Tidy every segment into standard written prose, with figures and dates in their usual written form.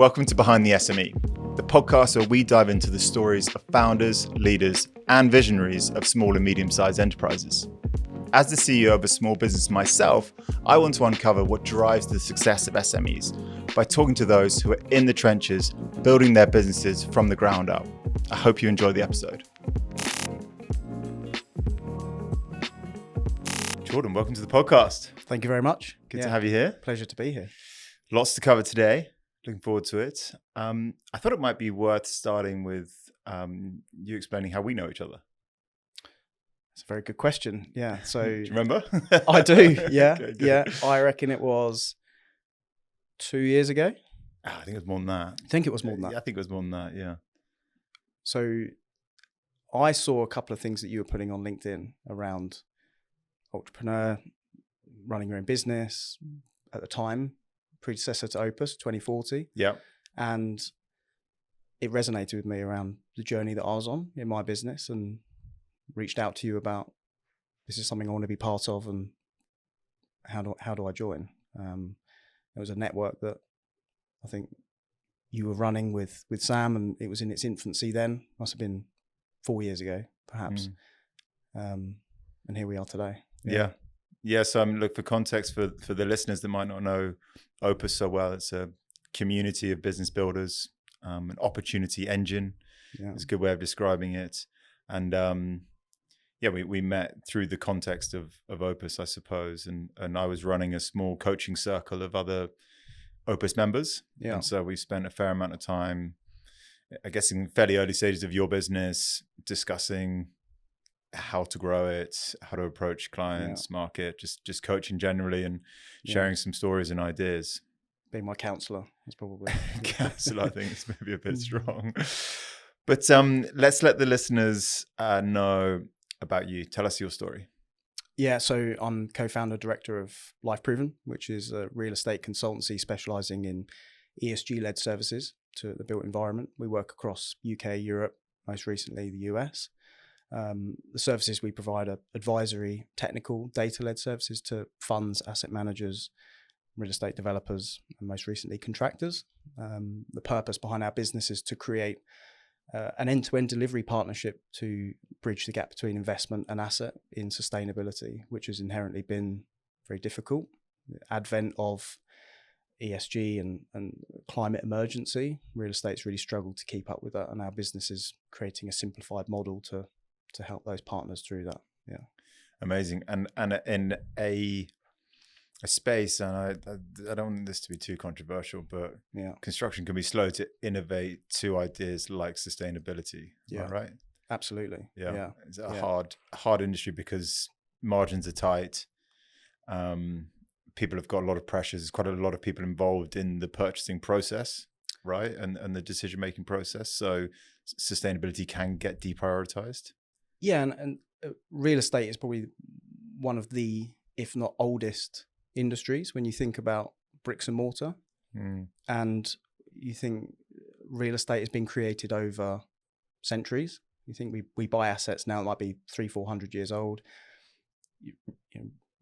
Welcome to Behind the SME, the podcast where we dive into the stories of founders, leaders, and visionaries of small and medium-sized enterprises. As the CEO of a small business myself, I want to uncover what drives the success of SMEs by talking to those who are in the trenches, building their businesses from the ground up. I hope you enjoy the episode. Jordan, welcome to the podcast. Thank you very much. Good to have you here. Pleasure to be here. Lots to cover today. Looking forward to it. I thought it might be worth starting with you explaining how we know each other. It's a very good question. Yeah. So do you remember? I do. Yeah. Okay, yeah. I reckon it was 2 years ago. I think it was more than that. I think it was more than that. Yeah, I think it was more than that. Yeah. So I saw a couple of things that you were putting on LinkedIn around entrepreneur, running your own business at the time, predecessor to Opus 2040. Yeah. And it resonated with me around the journey that I was on in my business, and reached out to you about, this is something I want to be part of, and how do I join? It was a network that I think you were running with Sam, and it was in its infancy then. Must have been 4 years ago, perhaps. And here we are today. Yeah. So look, for context for the listeners that might not know Opus so well, it's a community of business builders, an opportunity engine. Yeah. It's a good way of describing it. And we met through the context of Opus, I suppose. And I was running a small coaching circle of other Opus members. Yeah. And so we spent a fair amount of time, I guess, in fairly early stages of your business, discussing how to grow it, how to approach clients, market, just coaching generally, and sharing some stories and ideas. Being my counselor is probably counselor. I think it's maybe a bit strong, but let's let the listeners know about you. Tell us your story. Yeah, so I'm co-founder, director of Lifeproven, which is a real estate consultancy specializing in ESG-led services to the built environment. We work across UK, Europe, most recently the US. The services we provide are advisory, technical, data-led services to funds, asset managers, real estate developers, and most recently contractors. The purpose behind our business is to create an end-to-end delivery partnership to bridge the gap between investment and asset in sustainability, which has inherently been very difficult. The advent of ESG and climate emergency, real estate's really struggled to keep up with that, and our business is creating a simplified model to help those partners through that. Yeah. Amazing. And in a space, and I don't want this to be too controversial, but construction can be slow to innovate to ideas like sustainability. Am I right? Absolutely. Yeah. It's a hard industry because margins are tight. People have got a lot of pressures. There's quite a lot of people involved in the purchasing process, right? And the decision-making process. So sustainability can get deprioritized. Yeah, and real estate is probably one of the, if not oldest, industries when you think about bricks and mortar. And you think real estate has been created over centuries. You think we buy assets now that might be 300-400 years old,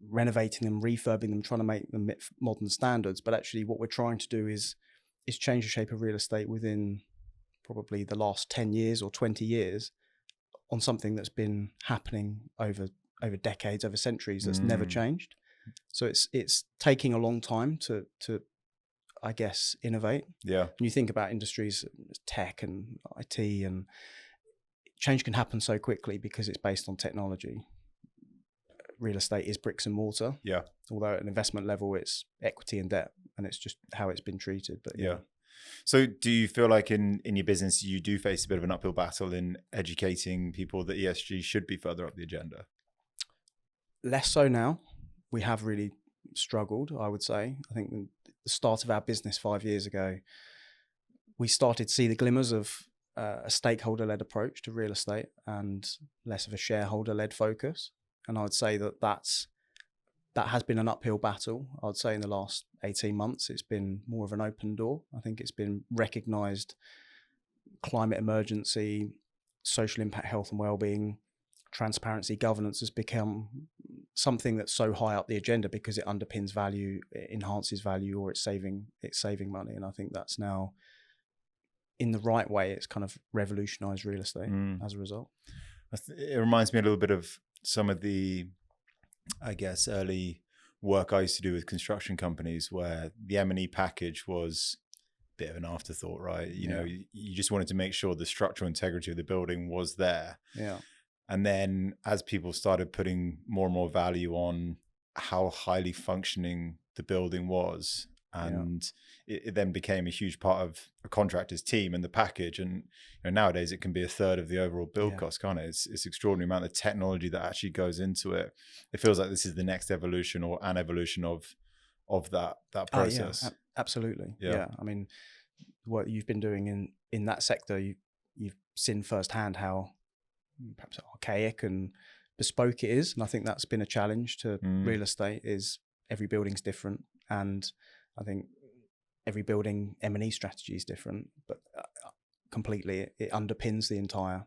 renovating them, refurbing them, trying to make them meet modern standards. But actually what we're trying to do is change the shape of real estate within probably the last 10 years or 20 years on something that's been happening over decades, over centuries, that's never changed. So it's taking a long time to I guess innovate. Yeah. When you think about industries, tech and IT, and change can happen so quickly because it's based on technology. Real estate is bricks and mortar. Yeah. Although at an investment level, it's equity and debt, and it's just how it's been treated. But yeah. So do you feel like in your business, you do face a bit of an uphill battle in educating people that ESG should be further up the agenda? Less so now. We have really struggled, I would say. I think the start of our business 5 years ago, we started to see the glimmers of a stakeholder-led approach to real estate and less of a shareholder-led focus. And I would say that has been an uphill battle. I would say in the last 18 months, it's been more of an open door. I think it's been recognised climate emergency, social impact, health and wellbeing, transparency, governance has become something that's so high up the agenda because it underpins value, it enhances value, or it's saving money. And I think that's now, in the right way, it's kind of revolutionized real estate as a result. It reminds me a little bit of some of the, I guess, early work I used to do with construction companies, where the M&E package was a bit of an afterthought, right? You know, you just wanted to make sure the structural integrity of the building was there. Yeah. And then as people started putting more and more value on how highly functioning the building was, and it then became a huge part of a contractor's team and the package. And you know, nowadays it can be a third of the overall build cost, can't it? It's extraordinary amount of technology that actually goes into it. It feels like this is the next evolution, or an evolution of that process. Absolutely. Yeah. I mean, what you've been doing in that sector, you've seen firsthand how perhaps archaic and bespoke it is. And I think that's been a challenge to real estate, is every building's different. And I think every building M&E strategy is different, but completely it underpins the entire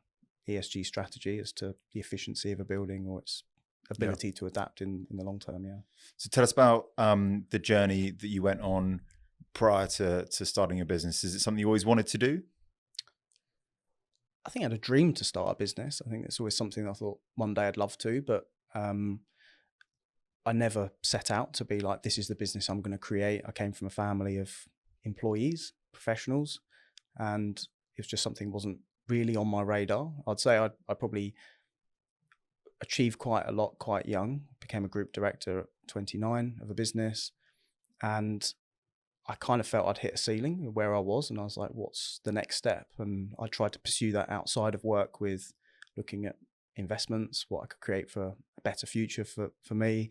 ESG strategy as to the efficiency of a building or its ability to adapt in the long term. Yeah. So tell us about the journey that you went on prior to starting your business. Is it something you always wanted to do? I think I had a dream to start a business. I think it's always something I thought one day I'd love to, but I never set out to be like, this is the business I'm going to create. I came from a family of employees, professionals, and it was just something that wasn't really on my radar. I'd say I probably achieved quite a lot quite young, became a group director at 29 of a business, and I kind of felt I'd hit a ceiling where I was, and I was like, what's the next step? And I tried to pursue that outside of work with looking at investments, what I could create for a better future for me,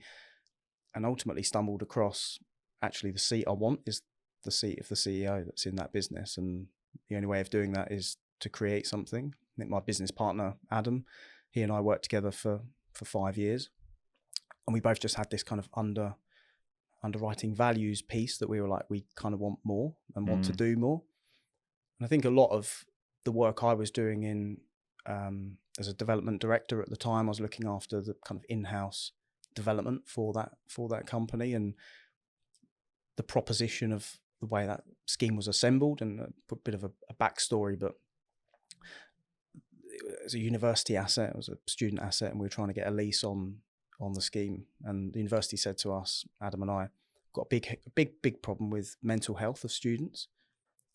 and ultimately stumbled across actually the seat I want is the seat of the CEO that's in that business. And the only way of doing that is to create something. I think my business partner, Adam, he and I worked together for 5 years, and we both just had this kind of underwriting values piece that we were like, we kind of want more and want to do more. And I think a lot of the work I was doing in as a development director at the time, I was looking after the kind of in-house development for that company, and the proposition of the way that scheme was assembled, and a bit of a backstory, but it was a university asset, it was a student asset, and we were trying to get a lease on the scheme. And the university said to us, Adam and I, got a big problem with mental health of students,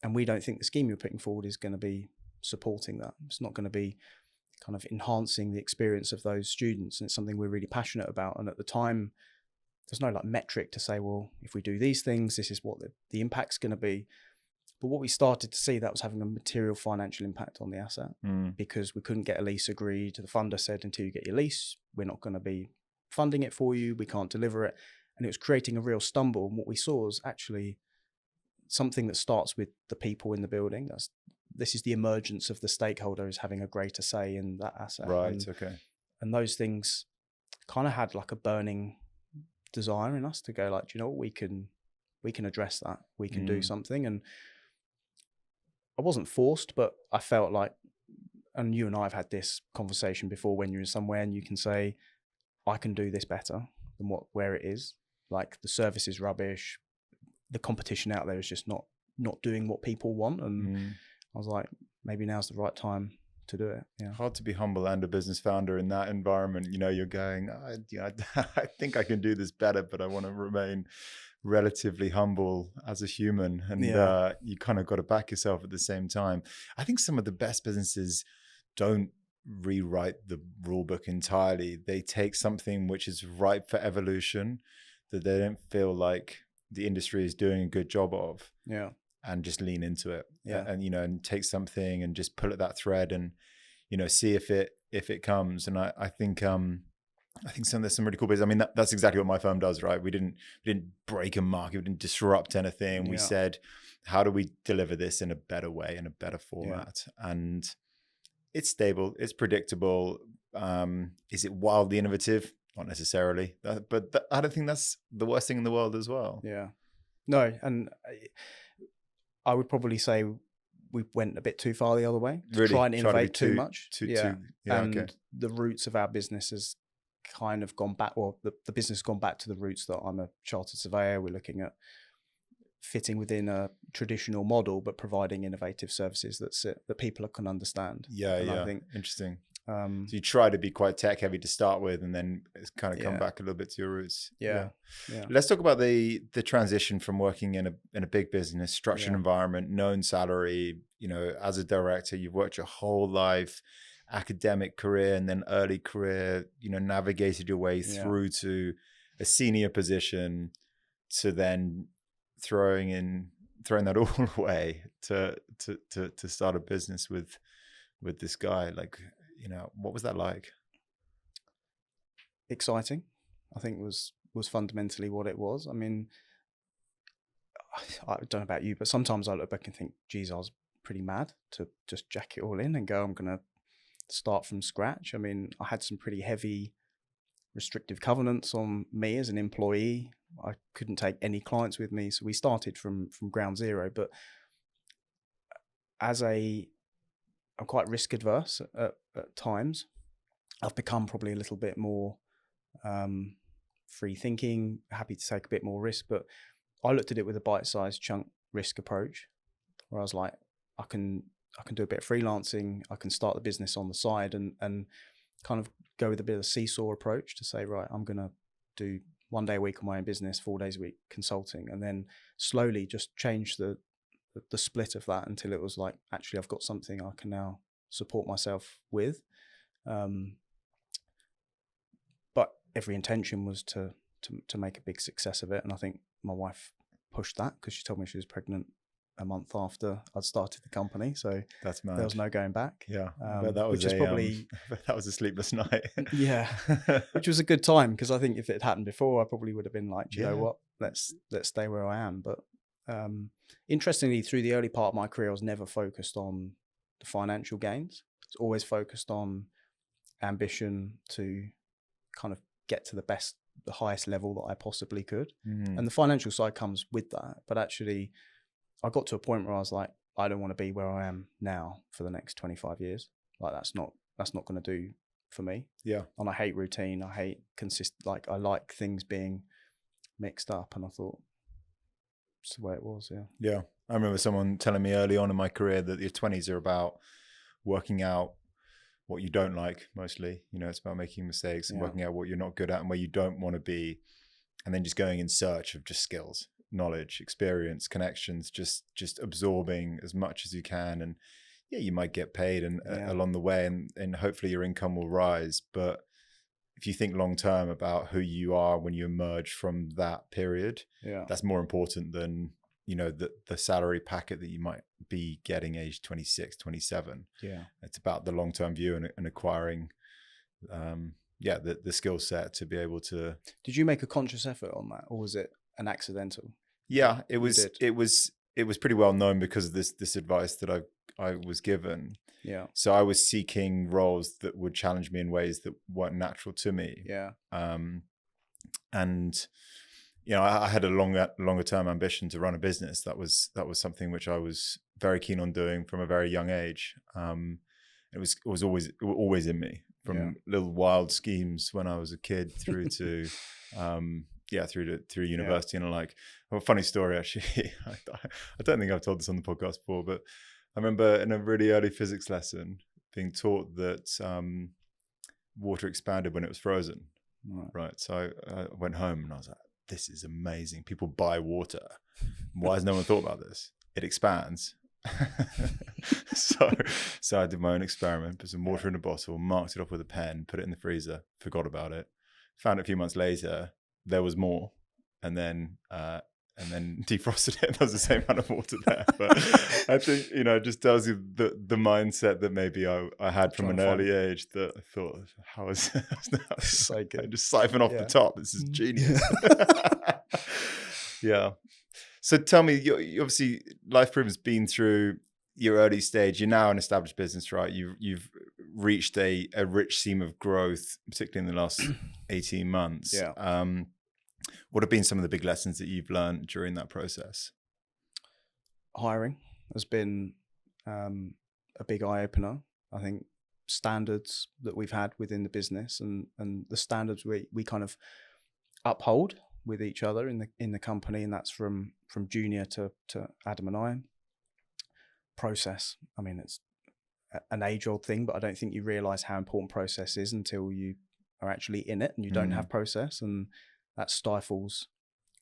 and we don't think the scheme you're putting forward is going to be supporting that. It's not going to be kind of enhancing the experience of those students, and it's something we're really passionate about. And at the time, there's no like metric to say, well, if we do these things, this is what the impact's going to be. But what we started to see, that was having a material financial impact on the asset, because we couldn't get a lease agreed. The funder said, until you get your lease, we're not going to be funding it for you. We can't deliver it. And it was creating a real stumble. And what we saw was actually something that starts with the people in the building. This is the emergence of the stakeholders having a greater say in that asset. Right. And those things kind of had like a burning desire in us to go like, do you know what, we can address that. We can do something. And I wasn't forced, but I felt like, and you and I have had this conversation before, when you're somewhere and you can say, I can do this better than where it is. Like, the service is rubbish. The competition out there is just not doing what people want. And I was like, maybe now's the right time to do it. Yeah. Hard to be humble and a business founder in that environment. You know, you're going, I think I can do this better, but I want to remain relatively humble as a human. And you kind of got to back yourself at the same time. I think some of the best businesses don't rewrite the rule book entirely. They take something which is ripe for evolution, that they don't feel like the industry is doing a good job of, and just lean into it, and take something and just pull at that thread, and see if it comes. And I think there's some really cool business. I mean, that's exactly what my firm does, right? We didn't break a market, we didn't disrupt anything. We said, how do we deliver this in a better way, in a better format? And it's stable, it's predictable. Is it wildly innovative? Not necessarily, but I don't think that's the worst thing in the world as well. Yeah, no, and I would probably say we went a bit too far the other way. Really? Try and innovate too much. And the roots of our business has kind of gone back, or the business has gone back to the roots that I'm a chartered surveyor. We're looking at fitting within a traditional model, but providing innovative services that people can understand. I think interesting. So you try to be quite tech heavy to start with, and then it's kind of come back a little bit to your roots. Yeah. Let's talk about the transition from working in a big business, structured environment, known salary. As a director, you've worked your whole life, academic career, and then early career. Navigated your way through to a senior position, to then throwing that all away to start a business with this guy. Like, what was that like? Exciting, I think was fundamentally what it was. I mean, I don't know about you, but sometimes I look back and think, geez, I was pretty mad to just jack it all in and go, I'm going to start from scratch. I mean, I had some pretty heavy restrictive covenants on me as an employee. I couldn't take any clients with me. So we started from ground zero, but I'm quite risk adverse at times. I've become probably a little bit more free thinking, happy to take a bit more risk, but I looked at it with a bite-sized chunk risk approach, where I was like, I can do a bit of freelancing, I can start the business on the side, and kind of go with a bit of a seesaw approach to say, right, I'm going to do 1 day a week on my own business, 4 days a week consulting, and then slowly just change the split of that until it was like, actually, I've got something I can now support myself with. But every intention was to make a big success of it. And I think my wife pushed that, because she told me she was pregnant a month after I'd started the company. So that's mad. There was no going back. Yeah. But that was that was a sleepless night. Yeah. Which was a good time, because I think if it had happened before, I probably would have been like, do you know what? Let's stay where I am. But interestingly, through the early part of my career, I was never focused on the financial gains. It's always focused on ambition to kind of get to the highest level that I possibly could. And the financial side comes with that. But actually, I got to a point where I was like, I don't want to be where I am now for the next 25 years. Like, that's not going to do for me. Yeah. And I hate routine. I hate I like things being mixed up. And I thought, it's the way it was. Yeah. I remember someone telling me early on in my career that your 20s are about working out what you don't like, mostly. It's about making mistakes and working out what you're not good at and where you don't want to be, and then just going in search of just skills, knowledge, experience, connections, just absorbing as much as you can. And you might get paid and along the way, and hopefully your income will rise. But if you think long term about who you are when you emerge from that period, that's more important than the salary packet that you might be getting age 26, 27. It's about the long term view and acquiring the skill set to be able to. Did you make a conscious effort on that, or was it an accidental? It was pretty well known because of this advice that I was given. So I was seeking roles that would challenge me in ways that weren't natural to me. And I had a longer term ambition to run a business. That was something which I was very keen on doing from a very young age. It was always in me, from little wild schemes when I was a kid through to through university. And a funny story actually. I don't think I've told this on the podcast before, but I remember in a really early physics lesson being taught that water expanded when it was frozen. Right. So I went home and I was like, this is amazing. People buy water. Why has no one thought about this? It expands. So I did my own experiment, put some water in a bottle, marked it off with a pen, put it in the freezer, forgot about it. Found it a few months later, there was more. And then defrosted it. There was the same amount of water there. But I think, it just tells you the mindset that maybe I had from an early age, that I thought, how is that? So good. I just siphon off the top. This is genius. So tell me, you obviously, Lifeproven's been through your early stage. You're now an established business, right? You've reached a rich seam of growth, particularly in the last 18 months. What have been some of the big lessons that you've learned during that process? Hiring has been a big eye-opener. I think standards that we've had within the business, and the standards we kind of uphold with each other in the company, and that's from junior to Adam and I. Process. I mean, it's an age-old thing, but I don't think you realize how important process is until you are actually in it and you don't have process, and that stifles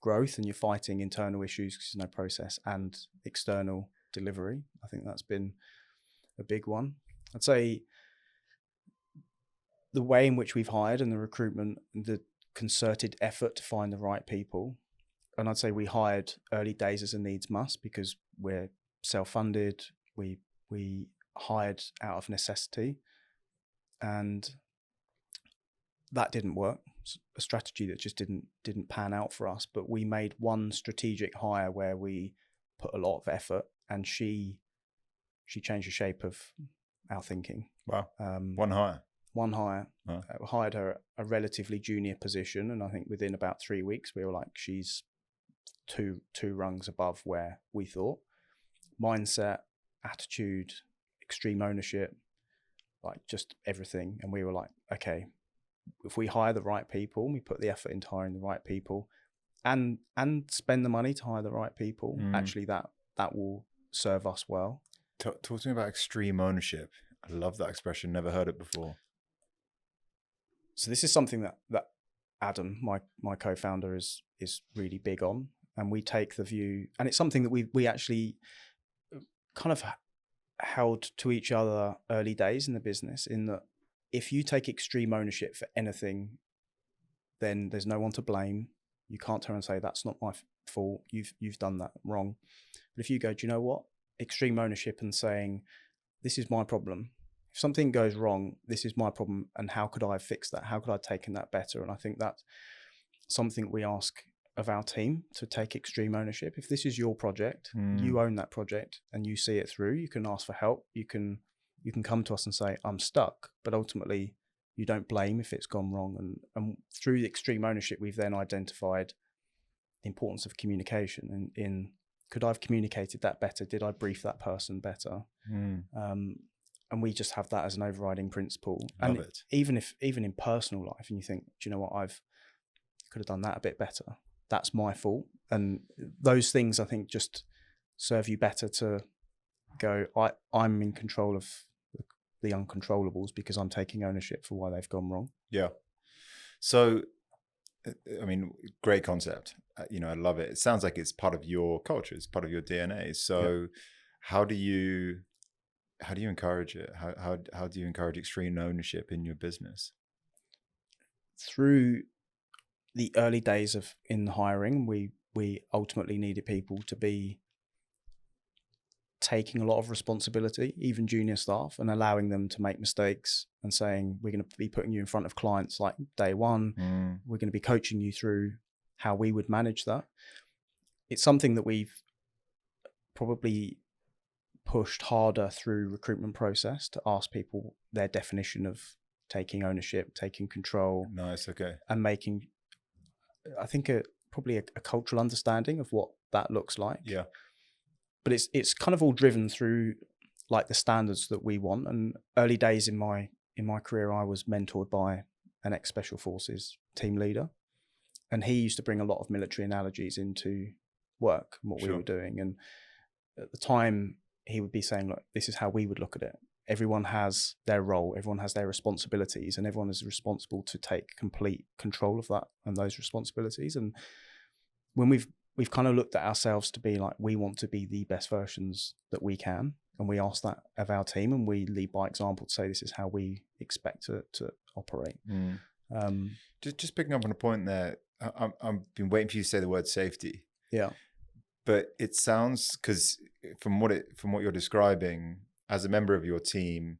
growth, and you're fighting internal issues because there's no process and external delivery. I think that's been a big one. I'd say the way in which we've hired and the recruitment, the concerted effort to find the right people, and I'd say we hired early days as a needs must because we're self-funded. We hired out of necessity, and that didn't work. It's a strategy that just didn't pan out for us. But we made one strategic hire where we put a lot of effort, and she changed the shape of our thinking. Wow. One hire. Oh. Hired her a relatively junior position, and I think within about 3 weeks we were like, she's two rungs above where we thought. Mindset, attitude, extreme ownership, like just everything. And we were like, okay, if we hire the right people, we put the effort into hiring the right people, and spend the money to hire the right people, actually that will serve us well. Talk to me about extreme ownership. I love that expression. Never heard it before. So this is something that Adam, my co-founder, is really big on, and we take the view, and it's something that we actually kind of held to each other early days in the business, in that if you take extreme ownership for anything, then there's no one to blame. You can't turn and say, that's not my fault, you've done that wrong. But if you go, do you know what? Extreme ownership and saying, this is my problem. If something goes wrong, this is my problem, and how could I have fixed that? How could I have taken that better? And I think that's something we ask of our team, to take extreme ownership. If this is your project, you own that project and you see it through. You can ask for help. You can come to us and say, I'm stuck, but ultimately you don't blame if it's gone wrong. And through the extreme ownership, we've then identified the importance of communication, in could I have communicated that better? Did I brief that person better? And we just have that as an overriding principle. Love and it. even in personal life, and you think, do you know what, could have done that a bit better. That's my fault. And those things, I think, just serve you better to go, I'm in control of the uncontrollables because I'm taking ownership for why they've gone wrong. Yeah. So, I mean, great concept. I love it. It sounds like it's part of your culture. It's part of your DNA. So how do you encourage it? How do you encourage extreme ownership in your business? Through the early days in hiring, we ultimately needed people to be taking a lot of responsibility, even junior staff, and allowing them to make mistakes and saying, we're going to be putting you in front of clients like day one. We're going to be coaching you through how we would manage that. It's something that we've probably pushed harder through recruitment process, to ask people their definition of taking ownership, taking control. Nice. Okay. And making, I think, probably a cultural understanding of what that looks like. Yeah. But it's kind of all driven through like the standards that we want. And early days in my career, I was mentored by an ex-Special Forces team leader, and he used to bring a lot of military analogies into work and what we were doing. And at the time, he would be saying, look, this is how we would look at it. Everyone has their role, everyone has their responsibilities, and everyone is responsible to take complete control of that and those responsibilities. And when we've kind of looked at ourselves to be like, we want to be the best versions that we can, and we ask that of our team, and we lead by example to say, this is how we expect to operate. Just picking up on a point there, I've been waiting for you to say the word safety. Yeah. But it sounds, because from what you're describing, as a member of your team,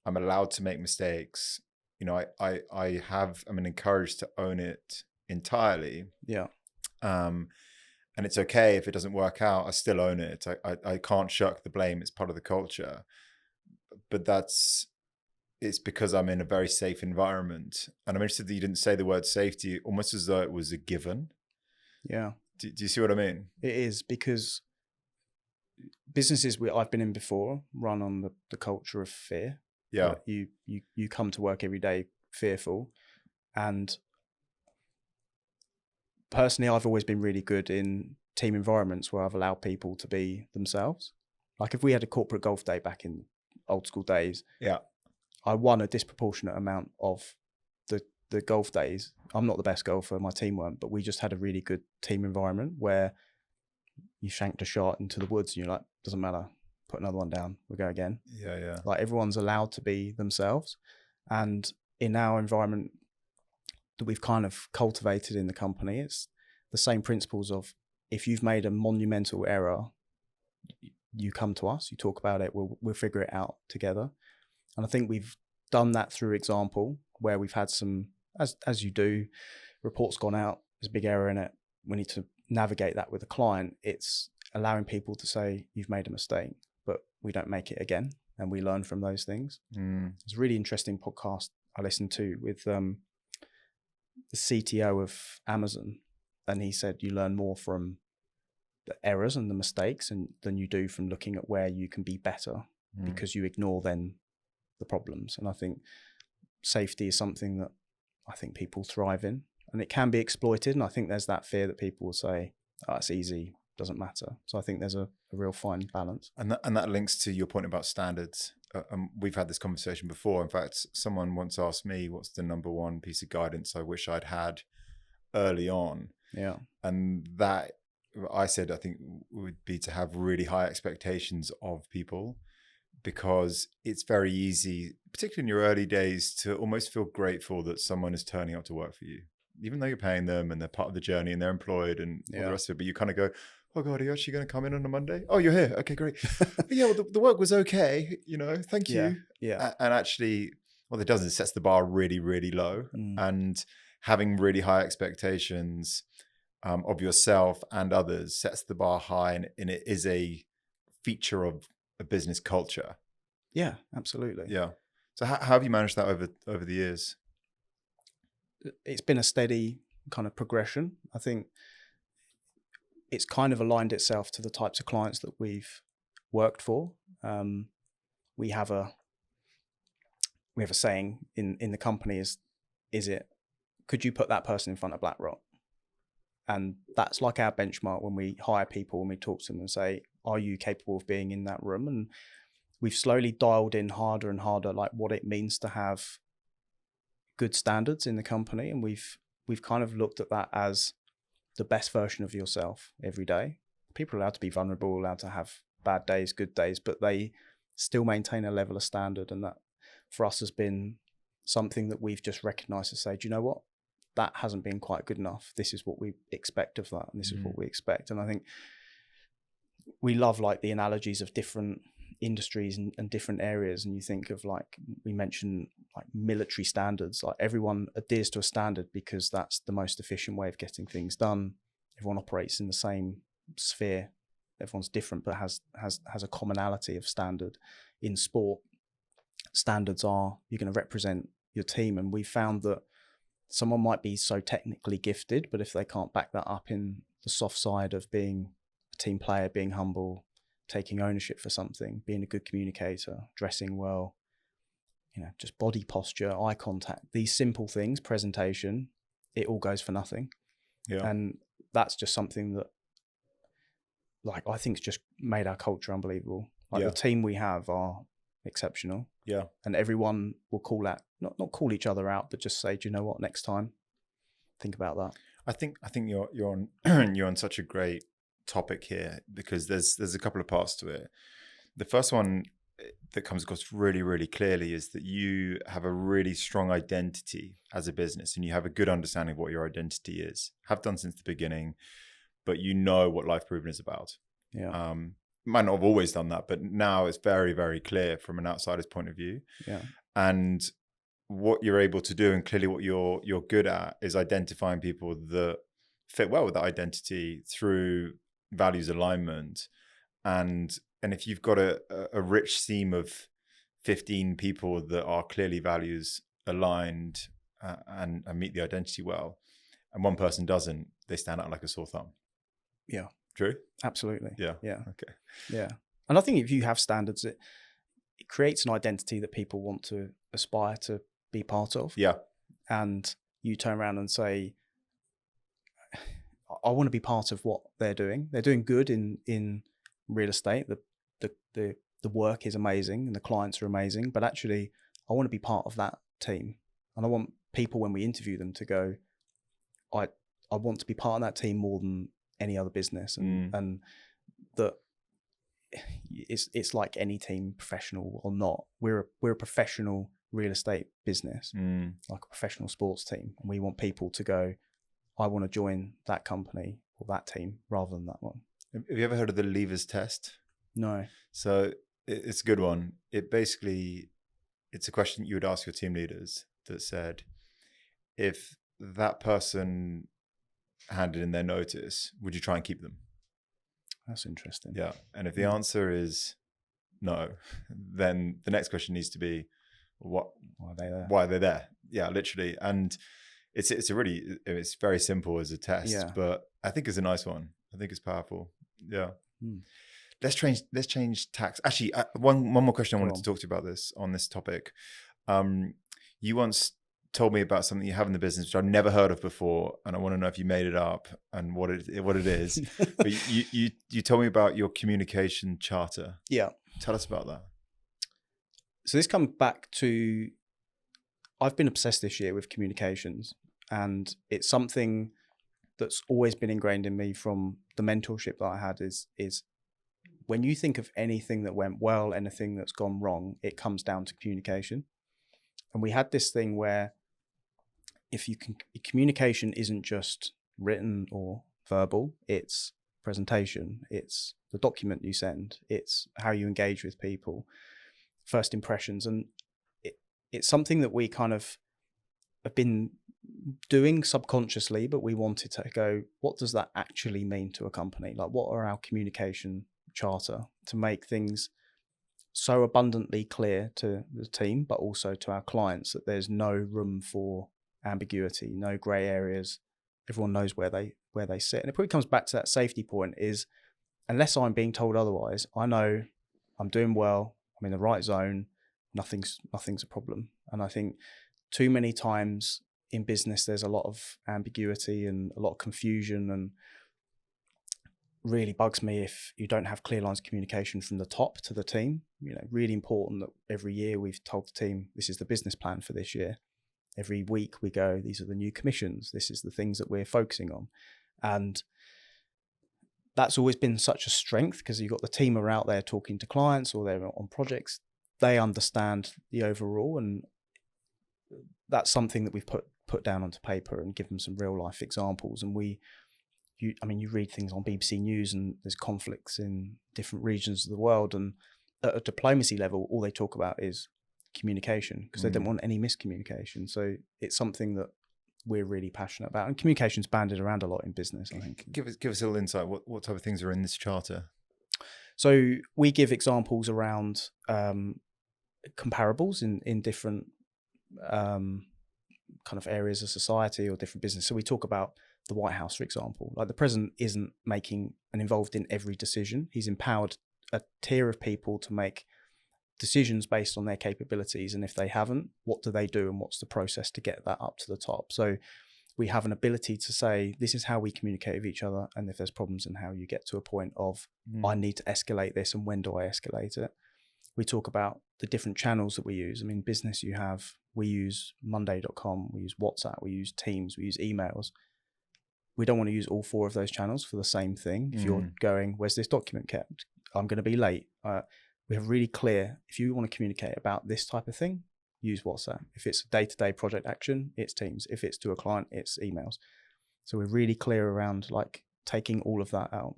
I'm allowed to make mistakes. I'm encouraged to own it entirely. Yeah. And it's okay if it doesn't work out. I still own it. I can't shirk the blame. It's part of the culture. But it's because I'm in a very safe environment. And I'm interested that you didn't say the word safety, almost as though it was a given. Yeah. Do you see what I mean? It is, because businesses I've been in before run on the culture of fear. Yeah. You come to work every day fearful. And personally, I've always been really good in team environments where I've allowed people to be themselves. Like if we had a corporate golf day back in old school days, I won a disproportionate amount of the golf days. I'm not the best golfer, my team weren't, but we just had a really good team environment where you shanked a shot into the woods and you're like, doesn't matter, put another one down, we'll go again. Yeah. Like everyone's allowed to be themselves. And in our environment that we've kind of cultivated in the company, it's the same principles of, if you've made a monumental error, you come to us, you talk about it, we'll figure it out together. And I think we've done that through example, where we've had some, as you do, reports gone out, there's a big error in it, we need to navigate that with a client. It's allowing people to say, you've made a mistake, but we don't make it again, and we learn from those things. It's a really interesting podcast I listened to with the CTO of Amazon, and he said you learn more from the errors and the mistakes than you do from looking at where you can be better, because you ignore then the problems. And I think safety is something that I think people thrive in, and it can be exploited. And I think there's that fear that people will say, oh, it's easy, doesn't matter. So I think there's a real fine balance. And that links to your point about standards. We've had this conversation before. In fact, someone once asked me, what's the number one piece of guidance I wish I'd had early on? Yeah. And that, I said, I think would be to have really high expectations of people, because it's very easy, particularly in your early days, to almost feel grateful that someone is turning up to work for you, even though you're paying them and they're part of the journey and they're employed and all the rest of it. But you kind of go, oh God, are you actually going to come in on a Monday? Oh, you're here. Okay, great. But yeah, well, the work was okay, thank you. Yeah. And actually, what it does is it sets the bar really, really low. And having really high expectations of yourself and others sets the bar high, and it is a feature of a business culture. Yeah, absolutely. Yeah. So how have you managed that over the years? It's been a steady kind of progression. I think it's kind of aligned itself to the types of clients that we've worked for. We have a saying in the company could you put that person in front of BlackRock? And that's like our benchmark when we hire people, when we talk to them and say, are you capable of being in that room? And we've slowly dialed in harder and harder, like what it means to have good standards in the company. And we've kind of looked at that as the best version of yourself every day. People are allowed to be vulnerable, allowed to have bad days, good days, but they still maintain a level of standard. And that for us has been something that we've just recognized to say, do you know what? That hasn't been quite good enough. This is what we expect of that. And this is what we expect. And I think we love like the analogies of different industries and different areas. And you think of, like we mentioned, like military standards, like everyone adheres to a standard because that's the most efficient way of getting things done. Everyone operates in the same sphere. Everyone's different, but has a commonality of standard. In sport, standards are, you're going to represent your team. And we found that someone might be so technically gifted, but if they can't back that up in the soft side of being a team player, being humble, taking ownership for something, being a good communicator, dressing well, just body posture, eye contact, these simple things, presentation, it all goes for nothing. Yeah. And that's just something that, like, I think it's just made our culture unbelievable. Like the team we have are exceptional. Yeah. And everyone will call out, not call each other out, but just say, do you know what, next time, think about that. I think you're on you're on such a great topic here, because there's a couple of parts to it. The first one that comes across really, really clearly is that you have a really strong identity as a business, and you have a good understanding of what your identity is, have done since the beginning, but you know what Lifeproven is about. Yeah. Might not have always done that, but now it's very, very clear from an outsider's point of view. Yeah. And what you're able to do, and clearly what you're good at, is identifying people that fit well with that identity through values alignment. And if you've got a rich team of 15 people that are clearly values aligned and meet the identity well, and one person doesn't, they stand out like a sore thumb. Yeah. True? Absolutely. Yeah. Yeah. Okay. Yeah. And I think if you have standards, it creates an identity that people want to aspire to be part of. Yeah. And you turn around and say, I want to be part of what they're doing. They're doing good in real estate. The work is amazing and the clients are amazing, but actually I want to be part of that team. And I want people, when we interview them, to go, I want to be part of that team more than any other business. And that it's like any team, professional or not. We're a professional real estate business, like a professional sports team. And we want people to go, I want to join that company or that team rather than that one. Have you ever heard of the levers test? No. So it's a good one. It's a question you would ask your team leaders that said, if that person handed in their notice, would you try and keep them? That's interesting. Yeah. And if the answer is no, then the next question needs to be, why are they there? Why are they there? Yeah, literally. And it's very simple as a test, but I think it's a nice one. I think it's powerful. Yeah. Let's change tax. Actually, one more question I wanted to talk to you about on this topic. You once told me about something you have in the business, which I've never heard of before, and I want to know if you made it up and what it is. But you told me about your communication charter. Yeah. Tell us about that. So this comes back to, I've been obsessed this year with communications, and it's something that's always been ingrained in me from the mentorship that I had is when you think of anything that went well, anything that's gone wrong, it comes down to communication. And we had this thing where communication isn't just written or verbal, it's presentation, it's the document you send, it's how you engage with people, first impressions. And it's something that we kind of have been doing subconsciously, but we wanted to go, what does that actually mean to a company? Like, what are our communication charter to make things so abundantly clear to the team, but also to our clients, that there's no room for ambiguity, no grey areas. Everyone knows where they sit. And it probably comes back to that safety point is, unless I'm being told otherwise, I know I'm doing well, I'm in the right zone, nothing's a problem. And I think too many times in business, there's a lot of ambiguity and a lot of confusion, and really bugs me if you don't have clear lines of communication from the top to the team. You know, really important that every year we've told the team, this is the business plan for this year. Every week we go, these are the new commissions. This is the things that we're focusing on. And that's always been such a strength, because you've got the team are out there talking to clients or they're on projects. They understand the overall, and that's something that we've put down onto paper and give them some real life examples. And you read things on BBC News and there's conflicts in different regions of the world, and at a diplomacy level, all they talk about is communication, because they don't want any miscommunication. So it's something that we're really passionate about, and communication's banded around a lot in business, I think. Give us a little insight. What type of things are in this charter? So we give examples around comparables in different kind of areas of society or different business. So we talk about the White House, for example. Like, the president isn't making and involved in every decision. He's empowered a tier of people to make decisions based on their capabilities. And if they haven't, what do they do, and what's the process to get that up to the top? So we have an ability to say, this is how we communicate with each other, and if there's problems, and how you get to a point of, I need to escalate this, and when do I escalate it? We talk about the different channels that we use. I mean, business, we use monday.com, we use WhatsApp, we use Teams, we use emails. We don't want to use all four of those channels for the same thing. If you're going, where's this document kept? I'm going to be late. We have really clear, if you want to communicate about this type of thing, use WhatsApp. If it's a day-to-day project action, it's Teams. If it's to a client, it's emails. So we're really clear around like taking all of that out.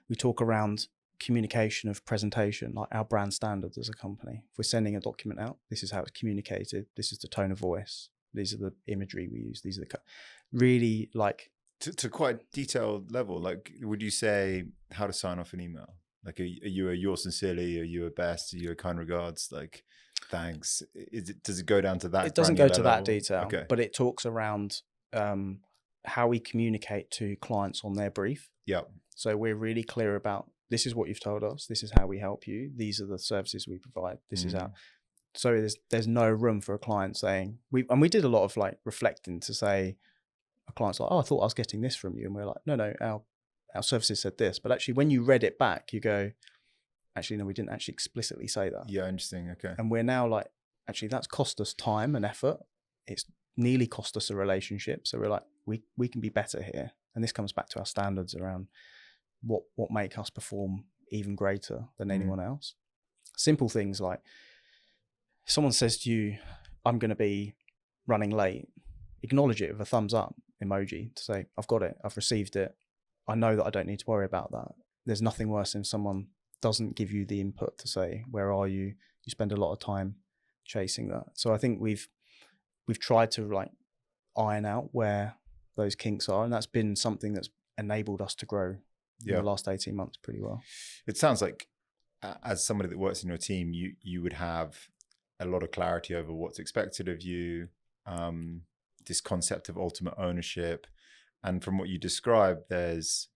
We talk around communication of presentation, like our brand standards as a company. If we're sending a document out, this is how it's communicated. This is the tone of voice. These are the imagery we use. These are the really like to quite a detailed level. Like, would you say how to sign off an email? Like, are you a yours sincerely? Are you a best? Are you a kind regards? Like, thanks. Does it go down to that? It doesn't go to level? that detail, okay. But it talks around how we communicate to clients on their brief. Yeah. So we're really clear about this is what you've told us. This is how we help you. These are the services we provide. This is how. So there's no room for a client saying we did a lot of like reflecting to say a client's like, oh, I thought I was getting this from you, and we're like, no, our services said this, but actually when you read it back, you go, actually no, we didn't actually explicitly say that. Yeah, interesting. Okay. And we're now like, actually that's cost us time and effort. It's nearly cost us a relationship. So we're like, we can be better here. And this comes back to our standards around what make us perform even greater than anyone else. Simple things like, someone says to you, I'm going to be running late, acknowledge it with a thumbs up emoji to say, I've got it, I've received it. I know that I don't need to worry about that. There's nothing worse than someone doesn't give you the input to say, where are you? You spend a lot of time chasing that. So I think we've tried to like iron out where those kinks are. And that's been something that's enabled us to grow in the last 18 months pretty well. It sounds like as somebody that works in your team, you would have a lot of clarity over what's expected of you, this concept of ultimate ownership. And from what you described, there's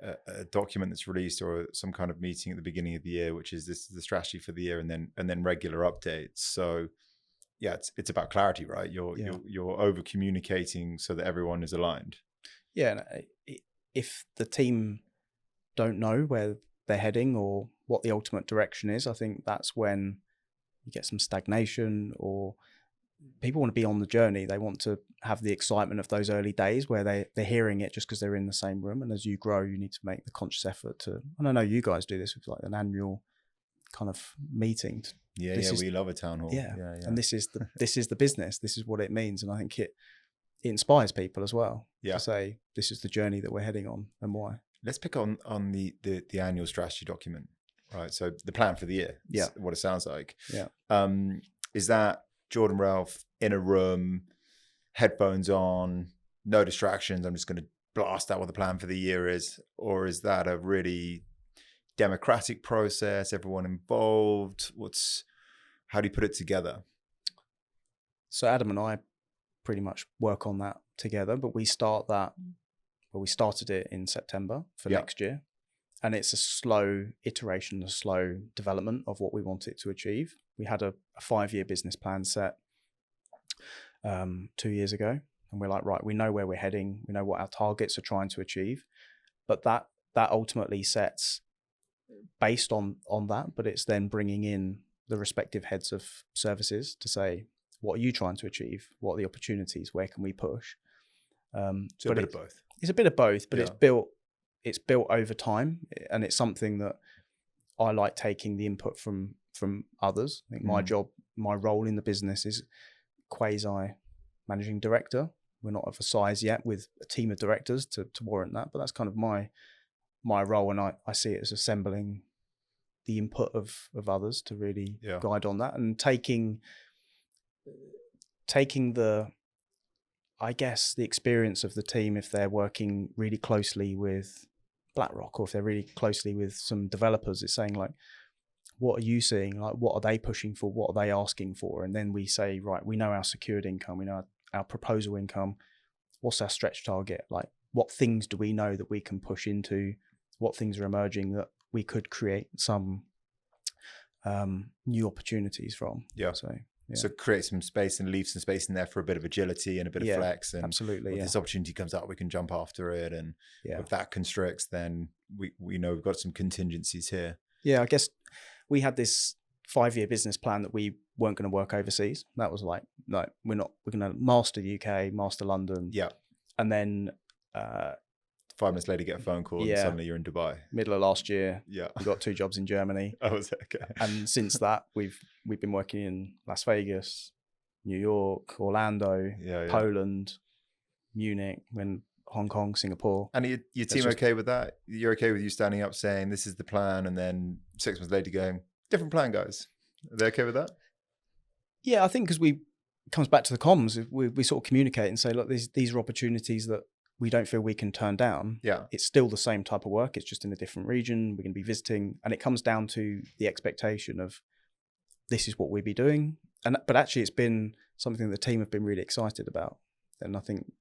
a document that's released or some kind of meeting at the beginning of the year, which is this is the strategy for the year, and then regular updates. So yeah, it's about clarity, right? You're over communicating so that everyone is aligned. Yeah, and if the team don't know where they're heading or what the ultimate direction is, I think that's when you get some stagnation, or people want to be on the journey. They want to have the excitement of those early days where they're hearing it just because they're in the same room. And as you grow, you need to make the conscious effort to, and I know you guys do this with like an annual kind of meeting. We love a town hall. Yeah. And this is the business. This is what it means. And I think it inspires people as well to say, this is the journey that we're heading on and why. Let's pick on the annual strategy document, right? So the plan for the year, what it sounds like. Yeah. Is that Jordan Relfe in a room, headphones on, no distractions, I'm just going to blast out what the plan for the year is? Or is that a really democratic process, everyone involved? How do you put it together? So Adam and I pretty much work on that together, but we started it in September for next year. And it's a slow iteration, a slow development of what we want it to achieve. We had a 5-year business plan set 2 years ago. And we're like, right, we know where we're heading. We know what our targets are trying to achieve. But that ultimately sets based on that, but it's then bringing in the respective heads of services to say, what are you trying to achieve? What are the opportunities? Where can we push? So a bit of both. It's a bit of both, but it's built over time, and it's something that I like taking the input from others. I think my role in the business is quasi managing director. We're not of a size yet with a team of directors to warrant that, but that's kind of my role, and I see it as assembling the input of others to really guide on that, and taking the, I guess, the experience of the team if they're working really closely with BlackRock, or if they're really closely with some developers. It's saying like, what are you seeing? Like, what are they pushing for? What are they asking for? And then we say, right, we know our secured income, we know our proposal income. What's our stretch target? Like, what things do we know that we can push into? What things are emerging that we could create some new opportunities from? So create some space and leave some space in there for a bit of agility and a bit of flex. And absolutely. If this opportunity comes out, we can jump after it. And if that constricts, then we know we've got some contingencies here. Yeah, I guess we had this 5-year business plan that we weren't going to work overseas. That was like, no, we're going to master the UK, master London. Yeah. And then 5 minutes later, get a phone call and suddenly you're in Dubai. Middle of last year, we got 2 jobs in Germany. Oh, was it? Okay. And since that, we've been working in Las Vegas, New York, Orlando, Poland, Munich, Hong Kong, Singapore. And your team okay with that? You're okay with you standing up saying this is the plan, and then 6 months later going, different plan, guys? Are they okay with that? Yeah, I think because it comes back to the comms. We sort of communicate and say, look, these are opportunities that we don't feel we can turn down. Yeah. It's still the same type of work. It's just in a different region. We're going to be visiting. And it comes down to the expectation of this is what we'll be doing. But actually, it's been something the team have been really excited about. And I think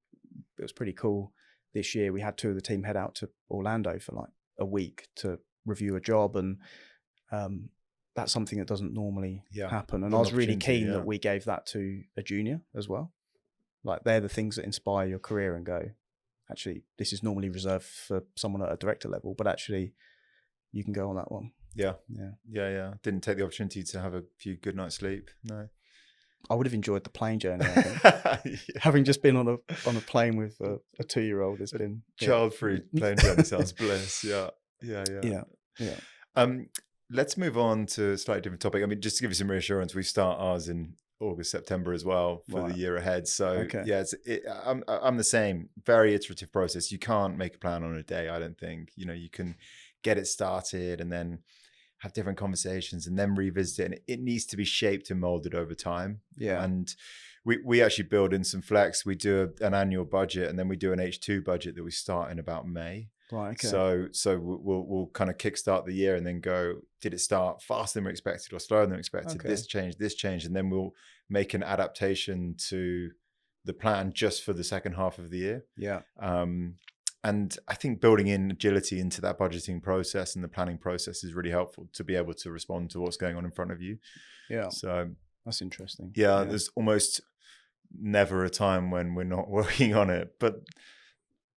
it was pretty cool this year. We had 2 of the team head out to Orlando for like a week to review a job, and that's something that doesn't normally happen. And I An was really opportunity, keen that we gave that to a junior as well. Like, they're the things that inspire your career and go, actually, this is normally reserved for someone at a director level, but actually you can go on that one. Yeah. Didn't take the opportunity to have a few good nights sleep. No. I would have enjoyed the plane journey, I think. Having just been on a plane with a 2-year-old, it's been child-free plane journey sounds bliss. Yeah. Let's move on to a slightly different topic. I mean, just to give you some reassurance, we start ours in August, September as well for the year ahead. So I'm the same. Very iterative process. You can't make a plan on a day, I don't think. You can get it started and then have different conversations and then revisit it. And it needs to be shaped and molded over time. Yeah. And we actually build in some flex. We do an annual budget, and then we do an H2 budget that we start in about May. Right. Okay. So we'll kind of kickstart the year and then go, did it start faster than we expected or slower than we expected? Okay. This changed. And then we'll make an adaptation to the plan just for the second half of the year. Yeah. And I think building in agility into that budgeting process and the planning process is really helpful to be able to respond to what's going on in front of you. Yeah. So that's interesting. Yeah. There's almost never a time when we're not working on it, but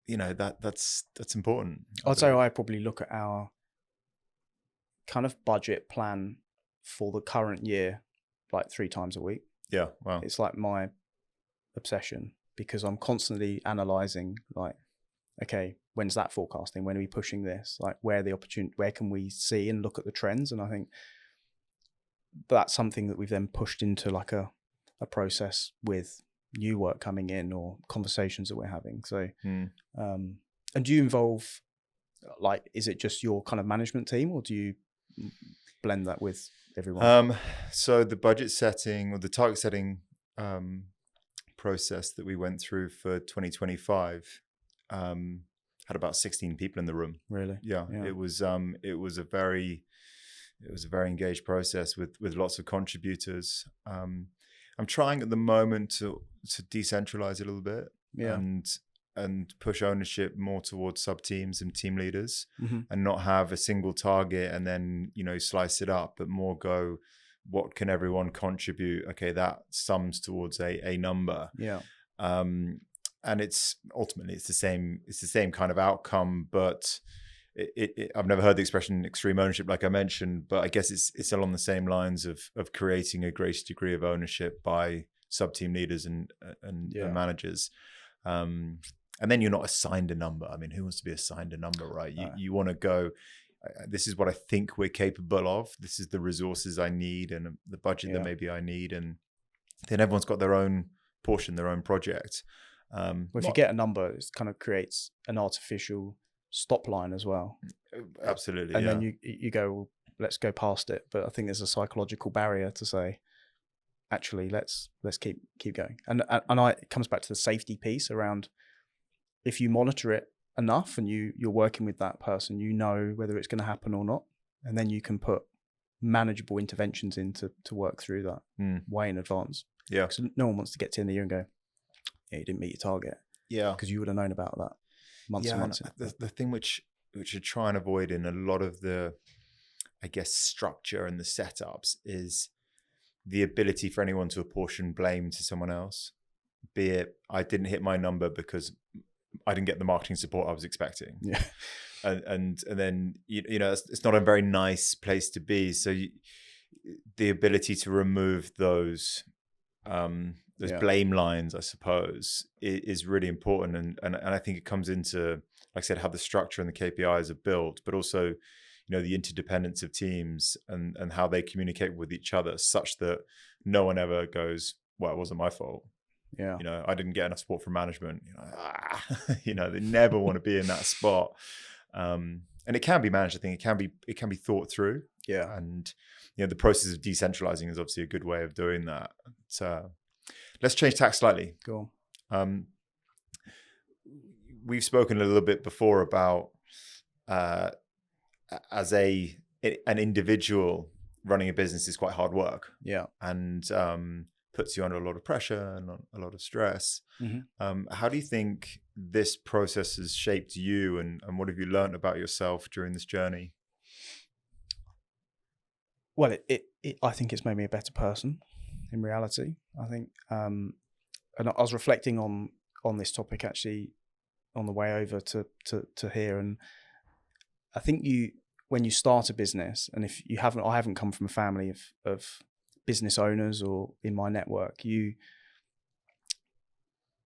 that's important. I'd say I probably look at our kind of budget plan for the current year like 3 times a week. Yeah. Wow. It's like my obsession, because I'm constantly analyzing, like, okay, when's that forecasting? When are we pushing this? Like, where can we see and look at the trends? And I think that's something that we've then pushed into like a process with new work coming in or conversations that we're having. So, and do you involve, like, is it just your kind of management team, or do you blend that with everyone? So the budget setting or the target setting process that we went through for 2025 had about 16 people in the room. Really? Yeah. It was a very engaged process with lots of contributors. I'm trying at the moment to decentralize it a little bit, and push ownership more towards sub teams and team leaders, and not have a single target and then slice it up, but more go, what can everyone contribute? Okay, that sums towards a number. Yeah. And it's the same kind of outcome, but I've never heard the expression extreme ownership, like I mentioned, but I guess it's along the same lines of creating a greater degree of ownership by sub team leaders and managers. And then you're not assigned a number. I mean, who wants to be assigned a number, right? You want to go, this is what I think we're capable of. This is the resources I need and the budget that maybe I need. And then everyone's got their own portion, their own project. Well, if you get a number, it kind of creates an artificial stop line as well. Absolutely. And then you go, well, let's go past it. But I think there's a psychological barrier to say, actually, let's keep going. And it comes back to the safety piece around, if you monitor it enough and you're working with that person, whether it's going to happen or not, and then you can put manageable interventions in to work through that way in advance. Yeah. Because no one wants to get to the end of the year and go, yeah, you didn't meet your target. Yeah. Because you would have known about that months and months. The thing which I try and avoid in a lot of the, I guess, structure and the setups is the ability for anyone to apportion blame to someone else. Be it, I didn't hit my number because I didn't get the marketing support I was expecting. Yeah. And then, it's not a very nice place to be. So the ability to remove those blame lines, I suppose, is really important. And I think it comes into, like I said, how the structure and the KPIs are built, but also, the interdependence of teams and how they communicate with each other, such that no one ever goes, well, it wasn't my fault. Yeah. I didn't get enough support from management. They never want to be in that spot. And it can be managed. I think it can be thought through. Yeah. And, the process of decentralizing is obviously a good way of doing that. So let's change tack slightly. Cool. We've spoken a little bit before about, as an individual, running a business is quite hard work. Yeah. And, puts you under a lot of pressure and a lot of stress. How do you think this process has shaped you, and what have you learned about yourself during this journey? Well, I think it's made me a better person in reality. I think, and I was reflecting on this topic actually on the way over to here. And I think when you start a business, and if you haven't, I haven't come from a family of business owners or in my network,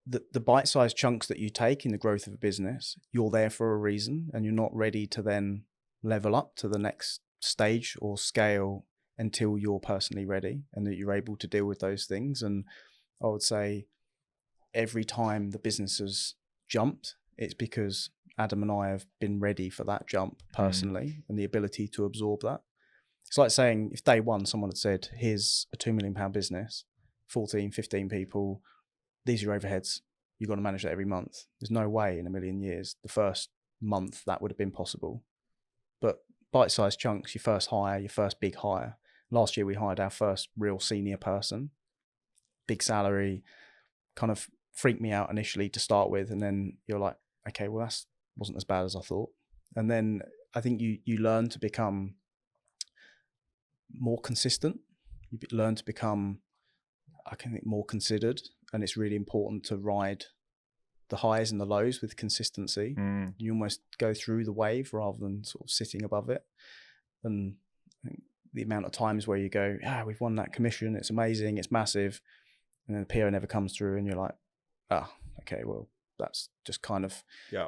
the bite-sized chunks that you take in the growth of a business, you're there for a reason, and you're not ready to then level up to the next stage or scale until you're personally ready and that you're able to deal with those things. And I would say every time the business has jumped, it's because Adam and I have been ready for that jump personally and the ability to absorb that. It's like saying if day one someone had said, here's a £2 million business, 14, 15 people, these are your overheads, you've got to manage that every month. There's no way in a million years the first month that would have been possible. But bite-sized chunks, your first hire, your first big hire. Last year we hired our first real senior person, big salary, kind of freaked me out initially to start with. And then you're like, okay, well, that wasn't as bad as I thought. And then I think you learn to become more consistent. You learn to become, I think, more considered. And it's really important to ride the highs and the lows with consistency. You almost go through the wave rather than sort of sitting above it. And I think the amount of times where you go, we've won that commission, it's amazing, it's massive, and then the PO never comes through, and you're like, okay, well, that's just kind of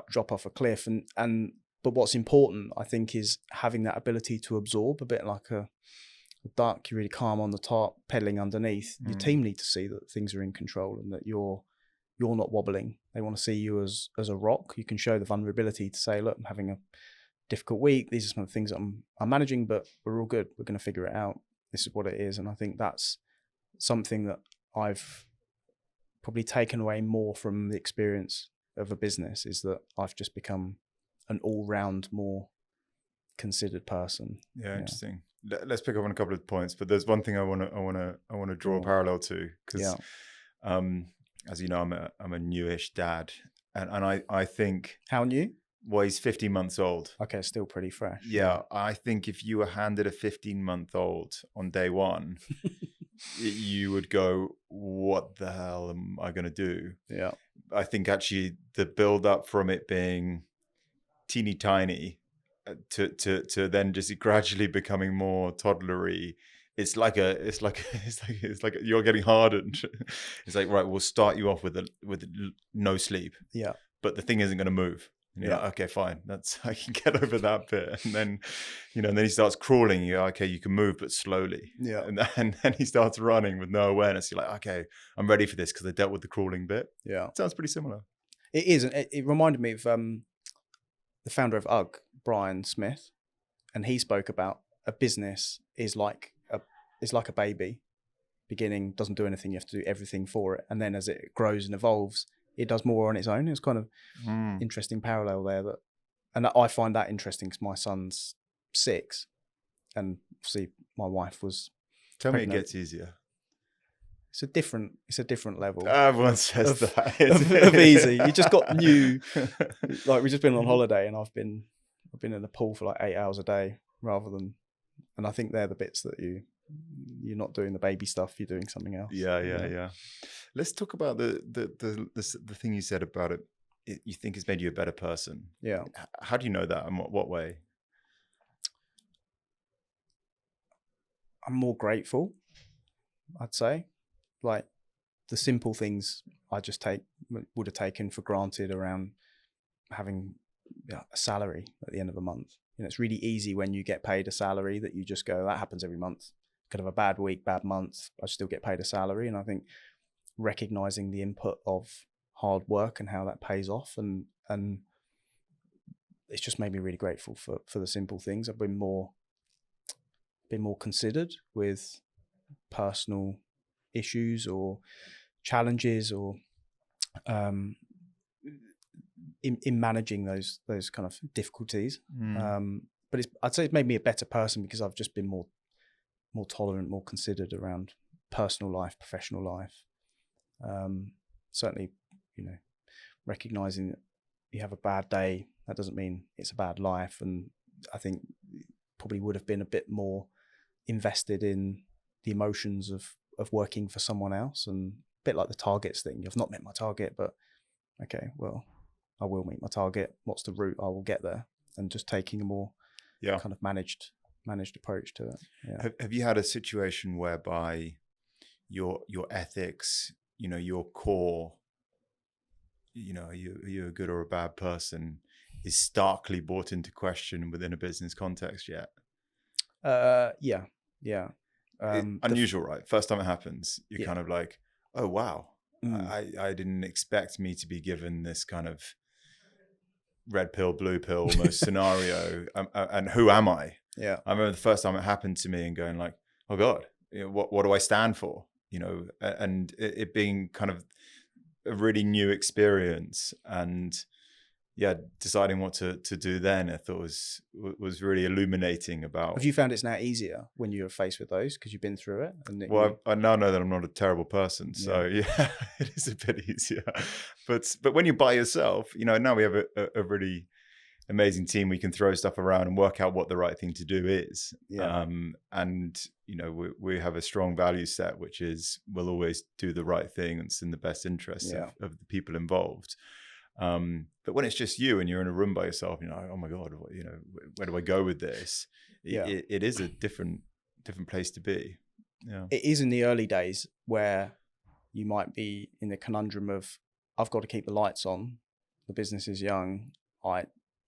drop off a cliff. But what's important, I think, is having that ability to absorb, a bit like a duck. You're really calm on the top, pedaling underneath. Your team need to see that things are in control and that you're not wobbling. They want to see you as a rock. You can show the vulnerability to say, look, I'm having a difficult week. These are some of the things that I'm managing, but we're all good. We're going to figure it out. This is what it is. And I think that's something that I've probably taken away more from the experience of a business, is that I've just become an all-round, more considered person. Yeah, interesting. Let's pick up on a couple of points, but there's one thing I want to draw a parallel to, because as you know, I'm a newish dad, and I think, how new? Well, he's 15 months old. Okay, still pretty fresh. Yeah, I think if you were handed a 15-month-old on day one, you would go, what the hell am I going to do? Yeah. I think actually the build up from it being teeny tiny to then just gradually becoming more toddlery, it's like you're getting hardened. It's like, right, we'll start you off with no sleep. Yeah. But the thing isn't going to move. You're like, okay, fine. I can get over that bit. And then, and then he starts crawling. You go, okay, you can move, but slowly. Yeah. And then he starts running with no awareness. You're like, okay, I'm ready for this because I dealt with the crawling bit. Yeah. It sounds pretty similar. It is. And it reminded me of the founder of UGG, Brian Smith. And he spoke about a business is like a baby. Beginning, doesn't do anything. You have to do everything for it. And then as it grows and evolves, it does more on its own. It's kind of interesting parallel there. And I find that interesting because my son's 6, and obviously my wife was. Tell me it gets easier. It's a different level. Everyone says that of easy. You just got new. Like we've just been on holiday, and I've been in the pool for like 8 hours a day rather than. And I think they're the bits that you're not doing the baby stuff. You're doing something else. Yeah. Let's talk about the thing you said about it. You think it's made you a better person. Yeah. How do you know that, and what way? I'm more grateful, I'd say. Like the simple things I just would have taken for granted around having a salary at the end of a month. It's really easy when you get paid a salary that you just go, that happens every month. Could have a bad week, bad month, I still get paid a salary. And I think recognizing the input of hard work and how that pays off, and it's just made me really grateful for the simple things. I've been more considered with personal issues or challenges, or in managing those kind of difficulties. But I'd say it's made me a better person because I've just been more tolerant, more considered around personal life, professional life. Certainly, recognizing that you have a bad day, that doesn't mean it's a bad life. And I think probably would have been a bit more invested in the emotions of working for someone else, and a bit like the targets thing. You've not met my target, but okay, well, I will meet my target. What's the route I will get there? And just taking a more kind of managed approach to it. Yeah. Have you had a situation whereby your ethics, your core, you're a good or a bad person, is starkly brought into question within a business context yet? Yeah. Unusual, right? First time it happens, you're kind of like, oh wow, I didn't expect me to be given this kind of red pill, blue pill almost scenario, and who am I? Yeah, I remember the first time it happened to me and going like, oh God, what do I stand for? And it being kind of a really new experience, and deciding what to do then, I thought was really illuminating about. Have you found it's now easier when you're faced with those because you've been through it? And I now know that I'm not a terrible person, so yeah, it is a bit easier. But when you're by yourself, now we have a really amazing team. We can throw stuff around and work out what the right thing to do is. And we have a strong value set, which is we'll always do the right thing, and it's in the best interest of the people involved. But when it's just you and you're in a room by yourself, oh my God, where do I go with this? It is a different place to be. Yeah, it is in the early days where you might be in the conundrum of, I've got to keep the lights on, the business is young,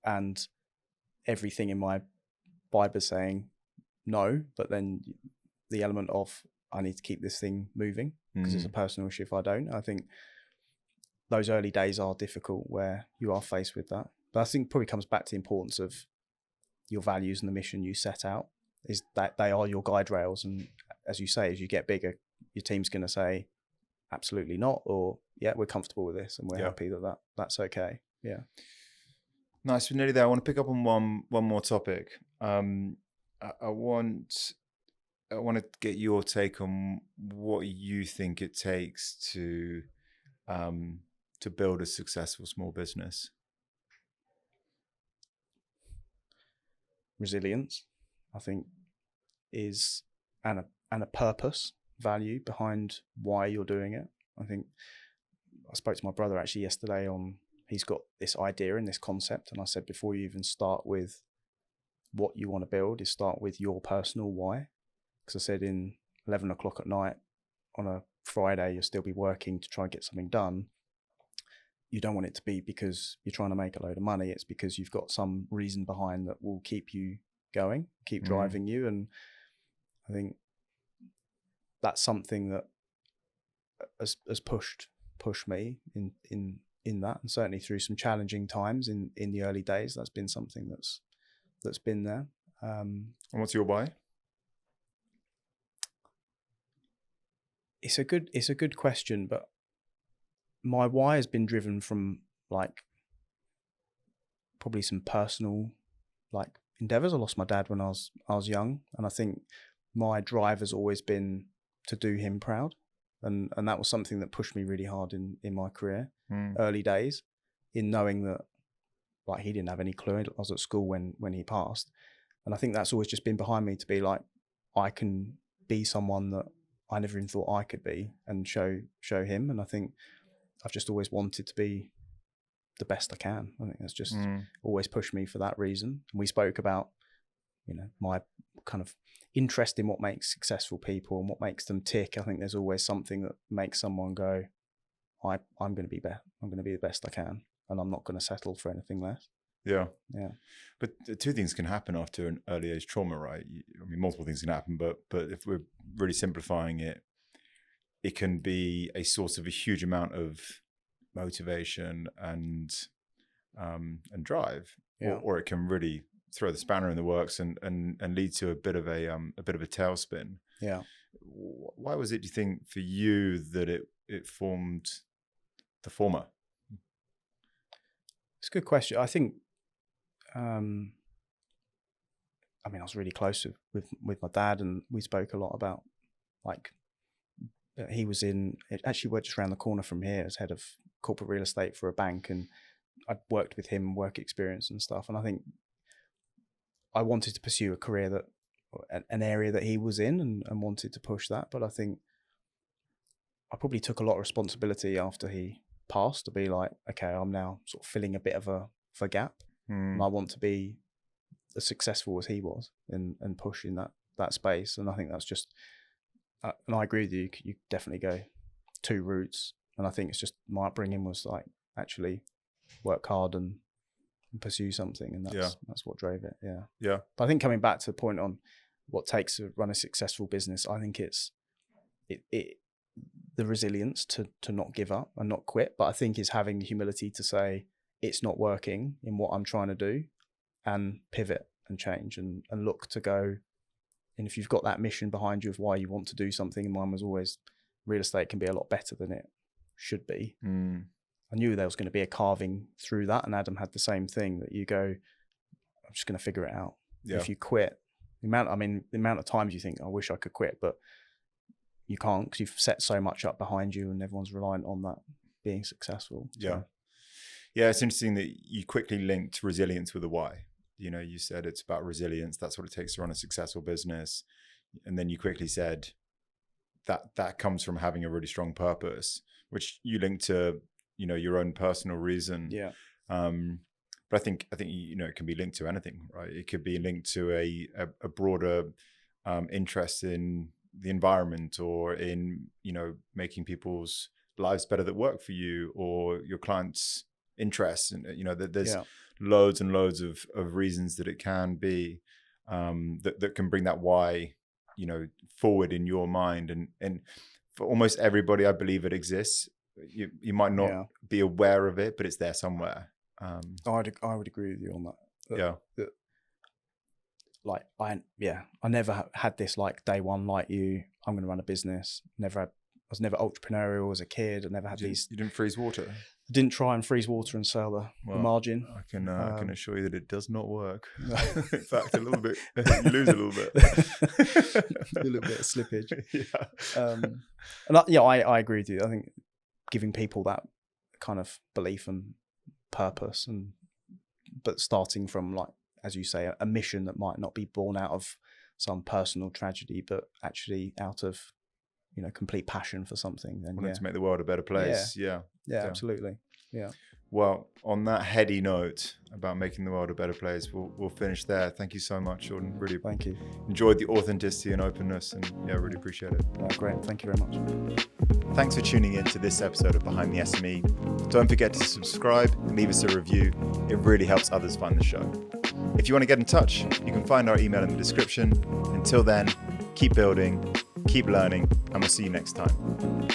and everything in my vibe is saying no, but then the element of, I need to keep this thing moving because it's a personal issue if I don't. I think those early days are difficult where you are faced with that. But I think it probably comes back to the importance of your values and the mission you set out, is that they are your guide rails. And as you say, as you get bigger, your team's going to say, absolutely not, or yeah, we're comfortable with this and we're happy that's okay. Yeah. Nice. We're nearly there. I want to pick up on one more topic. I want to get your take on what you think it takes to build a successful small business. Resilience, I think, is and a purpose, value behind why you're doing it. I think I spoke to my brother actually yesterday he's got this idea and this concept, and I said, before you even start with what you want to build, is start with your personal why. Because I said, in 11 o'clock at night on a Friday, you'll still be working to try and get something done. You don't want it to be because you're trying to make a load of money. It's because you've got some reason behind that will keep you going, keep driving you. And I think that's something that has pushed me in that, and certainly through some challenging times in the early days. That's been something that's been there. And what's your why? It's a good question, but my why has been driven from probably some personal endeavors. I lost my dad when I was young, and I think my drive has always been to do him proud, and that was something that pushed me really hard in my career, early days, in knowing that he didn't have any clue. I was at school when he passed, and I think that's always just been behind me, to be like, I can be someone that I never even thought I could be, and show him. And I think I've just always wanted to be the best I can. I think that's just always pushed me for that reason. And we spoke about, my kind of interest in what makes successful people and what makes them tick. I think there's always something that makes someone go, I'm going to be better. I'm going to be the best I can, and I'm not going to settle for anything less. Yeah. But two things can happen after an early age trauma, right? I mean, multiple things can happen, but if we're really simplifying it, it can be a source of a huge amount of motivation and drive, or it can really throw the spanner in the works and lead to a bit of a tailspin. Yeah. Why was it, do you think, for you that it formed the former? It's a good question. I think, I was really close with my dad, and we spoke a lot about he was actually worked just around the corner from here as head of corporate real estate for a bank, and I'd worked with him, work experience and stuff. And I think I wanted to pursue a career that an area that he was in and wanted to push that. But I think I probably took a lot of responsibility after he passed to be like, okay, I'm now sort of filling a bit of a gap, and I want to be as successful as he was and push in that space. And I think that's just, and I agree with you, you definitely go two routes. And I think it's just my upbringing was like, actually work hard and pursue something, and that's what drove it. Yeah. But I think coming back to the point on what takes to run a successful business, I think it's the resilience to not give up and not quit. But I think is having the humility to say it's not working in what I'm trying to do, and pivot and change and look to go. And if you've got that mission behind you of why you want to do something, and mine was always real estate can be a lot better than it should be. I knew there was going to be a carving through that, and Adam had the same thing, that you go, I'm just going to figure it out. Yeah. If you quit, the amount of times you think, I wish I could quit, but you can't, because you've set so much up behind you and everyone's reliant on that being successful. So. Yeah, it's interesting that you quickly linked resilience with a why. You know, you said it's about resilience. That's what it takes to run a successful business. And then you quickly said that comes from having a really strong purpose, which you linked to, you know, your own personal reason. Yeah. But I think, you know, it can be linked to anything, right? It could be linked to a broader interest in the environment, or in, you know, making people's lives better that work for you, or your clients' interests. And, you know, there's loads and loads of reasons that it can be, that can bring that why, you know, forward in your mind. And for almost everybody, I believe it exists. You might not be aware of it, but it's there somewhere. I would agree with you on that. I never had this like day one, like you, I'm going to run a business. I was never entrepreneurial as a kid. I never had these. You didn't freeze water? Didn't try and freeze water and sell the margin. I can assure you that it does not work. In fact, a little bit, you lose a little bit. A little bit of slippage. I agree with you. I think giving people that kind of belief and purpose, but starting from, like, as you say, a mission that might not be born out of some personal tragedy, but actually out of, you know, complete passion for something. Then wanting to make the world a better place. Yeah, absolutely. Yeah. Well, on that heady note about making the world a better place, we'll finish there. Thank you so much, Jordan. Really thank you. Enjoyed the authenticity and openness, and really appreciate it. Great. Thank you very much. Thanks for tuning in to this episode of Behind the SME. Don't forget to subscribe and leave us a review. It really helps others find the show. If you want to get in touch, you can find our email in the description. Until then, keep building, keep learning, and we'll see you next time.